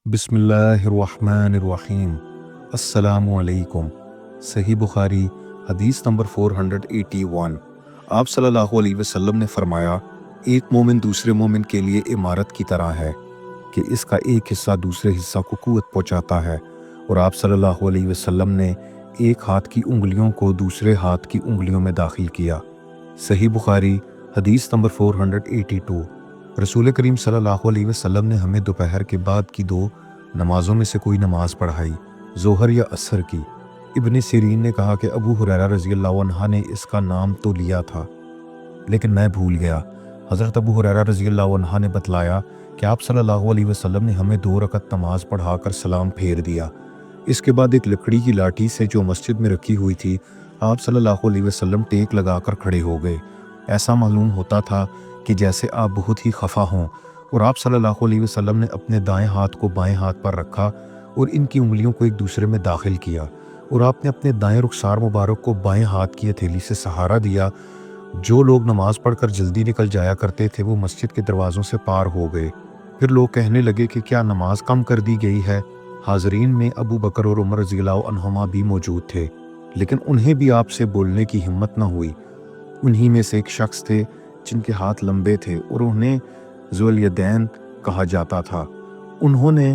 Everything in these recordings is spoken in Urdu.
بسم اللہ الرحمن الرحیم۔ السلام علیکم۔ صحیح بخاری حدیث نمبر 481۔ آپ صلی اللہ علیہ وسلم نے فرمایا، ایک مومن دوسرے مومن کے لیے عمارت کی طرح ہے کہ اس کا ایک حصہ دوسرے حصہ کو قوت پہنچاتا ہے، اور آپ صلی اللہ علیہ وسلم نے ایک ہاتھ کی انگلیوں کو دوسرے ہاتھ کی انگلیوں میں داخل کیا۔ صحیح بخاری حدیث نمبر 482۔ رسول کریم صلی اللہ علیہ وسلم نے ہمیں دوپہر کے بعد کی دو نمازوں میں سے کوئی نماز پڑھائی، ظہر یا عصر کی۔ ابن سیرین نے کہا کہ ابو ہریرہ رضی اللہ عنہ نے اس کا نام تو لیا تھا لیکن میں بھول گیا۔ حضرت ابو ہریرہ رضی اللہ عنہ نے بتلایا کہ آپ صلی اللہ علیہ وسلم نے ہمیں 2 رکعت نماز پڑھا کر سلام پھیر دیا۔ اس کے بعد ایک لکڑی کی لاٹھی سے جو مسجد میں رکھی ہوئی تھی، آپ صلی اللہ علیہ وسلم ٹیک لگا کر کھڑے ہو گئے۔ ایسا معلوم ہوتا تھا کہ جیسے آپ بہت ہی خفا ہوں، اور آپ صلی اللہ علیہ وسلم نے اپنے دائیں ہاتھ کو بائیں ہاتھ پر رکھا اور ان کی انگلیوں کو ایک دوسرے میں داخل کیا، اور آپ نے اپنے دائیں رخسار مبارک کو بائیں ہاتھ کی ہتھیلی سے سہارا دیا۔ جو لوگ نماز پڑھ کر جلدی نکل جایا کرتے تھے وہ مسجد کے دروازوں سے پار ہو گئے۔ پھر لوگ کہنے لگے کہ کیا نماز کم کر دی گئی ہے؟ حاضرین میں ابو بکر اور عمر رضی اللہ عنہما بھی موجود تھے، لیکن انہیں بھی آپ سے بولنے کی ہمت نہ ہوئی۔ انہی میں سے ایک شخص تھے جن کے ہاتھ لمبے تھے اور انہیں ذوالیدین کہا جاتا تھا۔ انہوں نے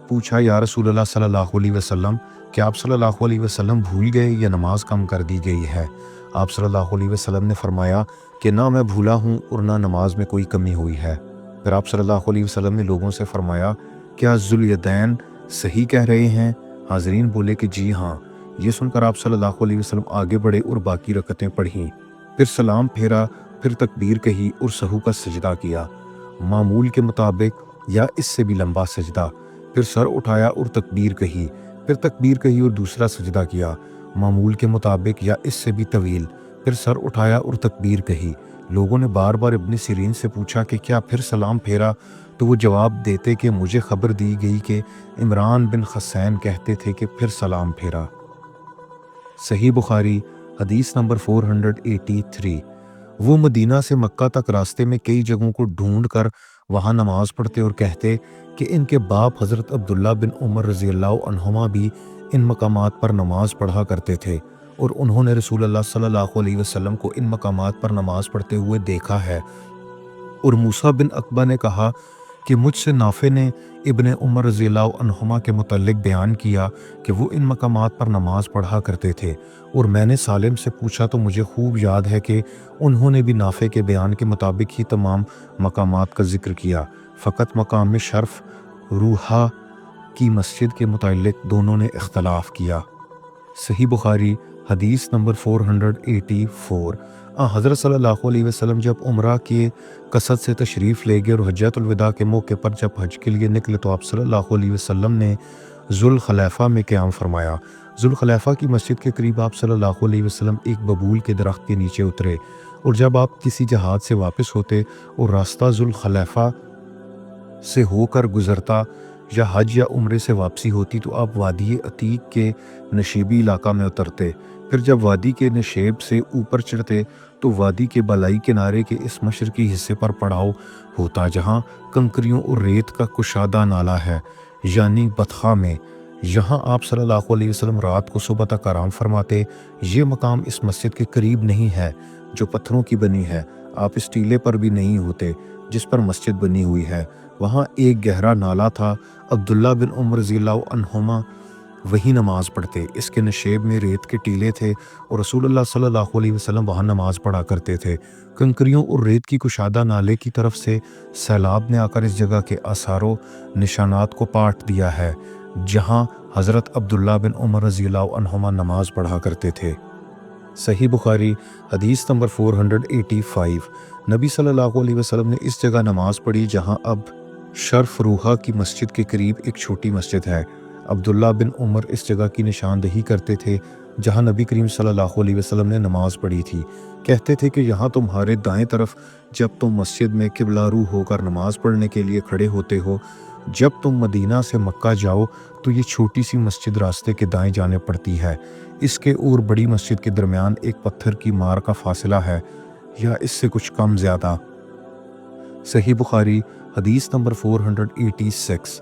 پوچھا، یا رسول اللہ صلی اللہ علیہ وسلم، کہ آپ صلی اللہ علیہ وسلم بھول گئے یا نماز کم کر دی گئی ہے؟ آپ صلی اللہ علیہ وسلم نے فرمایا کہ نہ میں بھولا ہوں اور نہ نماز میں کوئی کمی ہوئی ہے۔ پھر آپ صلی اللہ علیہ وسلم نے لوگوں سے فرمایا، کیا ذوالیدین صحیح کہہ رہے ہیں؟ حاضرین بولے کہ جی ہاں۔ یہ سن کر آپ صلی اللہ علیہ وسلم آگے بڑھے اور باقی رکعتیں پڑھیں، پھر سلام پھیرا، پھر تکبیر کہی اور سہو کا سجدہ کیا، معمول کے مطابق یا اس سے بھی لمبا سجدہ، پھر سر اٹھایا اور تکبیر کہی، پھر تکبیر کہی اور دوسرا سجدہ کیا، معمول کے مطابق یا اس سے بھی طویل، پھر سر اٹھایا اور تکبیر کہی۔ لوگوں نے بار بار ابن سیرین سے پوچھا کہ کیا پھر سلام پھیرا؟ تو وہ جواب دیتے کہ مجھے خبر دی گئی کہ عمران بن حسین کہتے تھے کہ پھر سلام پھیرا۔ صحیح بخاری حدیث نمبر 483۔ وہ مدینہ سے مکہ تک راستے میں کئی جگہوں کو ڈھونڈ کر وہاں نماز پڑھتے اور کہتے کہ ان کے باپ حضرت عبداللہ بن عمر رضی اللہ عنہما بھی ان مقامات پر نماز پڑھا کرتے تھے، اور انہوں نے رسول اللہ صلی اللہ علیہ وسلم کو ان مقامات پر نماز پڑھتے ہوئے دیکھا ہے۔ اور موسیٰ بن عقبہ نے کہا کہ مجھ سے نافع نے ابن عمر رضی اللہ عنہما کے متعلق بیان کیا کہ وہ ان مقامات پر نماز پڑھا کرتے تھے، اور میں نے سالم سے پوچھا تو مجھے خوب یاد ہے کہ انہوں نے بھی نافع کے بیان کے مطابق ہی تمام مقامات کا ذکر کیا، فقط مقام شرف روحا کی مسجد کے متعلق دونوں نے اختلاف کیا۔ صحیح بخاری حدیث نمبر 484۔ حضرت صلی اللہ علیہ وسلم جب عمرہ کے قصد سے تشریف لے گئے اور حجۃ الوداع کے موقع پر جب حج کے لیے نکلے تو آپ صلی اللہ علیہ وسلم نے ذوالخلیفہ میں قیام فرمایا۔ ذوالخلیفہ کی مسجد کے قریب آپ صلی اللہ علیہ وسلم ایک ببول کے درخت کے نیچے اترے، اور جب آپ کسی جہاد سے واپس ہوتے اور راستہ ذوالخلیفہ سے ہو کر گزرتا یا حج یا عمرے سے واپسی ہوتی تو آپ وادی عتیق کے نشیبی علاقہ میں اترتے۔ پھر جب وادی کے نشیب سے اوپر چڑھتے تو وادی کے بالائی کنارے کے اس مشرقی حصے پر پڑاؤ ہوتا جہاں کنکریوں اور ریت کا کشادہ نالہ ہے، یعنی بطخہ میں۔ یہاں آپ صلی اللہ علیہ وسلم رات کو صبح تک آرام فرماتے۔ یہ مقام اس مسجد کے قریب نہیں ہے جو پتھروں کی بنی ہے، آپ اس ٹیلے پر بھی نہیں ہوتے جس پر مسجد بنی ہوئی ہے۔ وہاں ایک گہرا نالہ تھا، عبداللہ بن عمر رضی اللہ عنہما وہی نماز پڑھتے۔ اس کے نشیب میں ریت کے ٹیلے تھے اور رسول اللہ صلی اللہ علیہ وسلم وہاں نماز پڑھا کرتے تھے۔ کنکریوں اور ریت کی کشادہ نالے کی طرف سے سیلاب نے آ کر اس جگہ کے آثار و نشانات کو پاٹ دیا ہے جہاں حضرت عبداللہ بن عمر رضی اللہ عنہما نماز پڑھا کرتے تھے۔ صحیح بخاری حدیث نمبر 485۔ نبی صلی اللہ علیہ وسلم نے اس جگہ نماز پڑھی جہاں اب شرف روحا کی مسجد کے قریب ایک چھوٹی مسجد ہے۔ عبداللہ بن عمر اس جگہ کی نشاندہی کرتے تھے جہاں نبی کریم صلی اللہ علیہ وسلم نے نماز پڑھی تھی۔ کہتے تھے کہ یہاں تمہارے دائیں طرف جب تم مسجد میں قبلہ رو ہو کر نماز پڑھنے کے لیے کھڑے ہوتے ہو، جب تم مدینہ سے مکہ جاؤ تو یہ چھوٹی سی مسجد راستے کے دائیں جانے پڑتی ہے۔ اس کے اور بڑی مسجد کے درمیان ایک پتھر کی مار کا فاصلہ ہے یا اس سے کچھ کم زیادہ۔ صحیح بخاری حدیث نمبر 486۔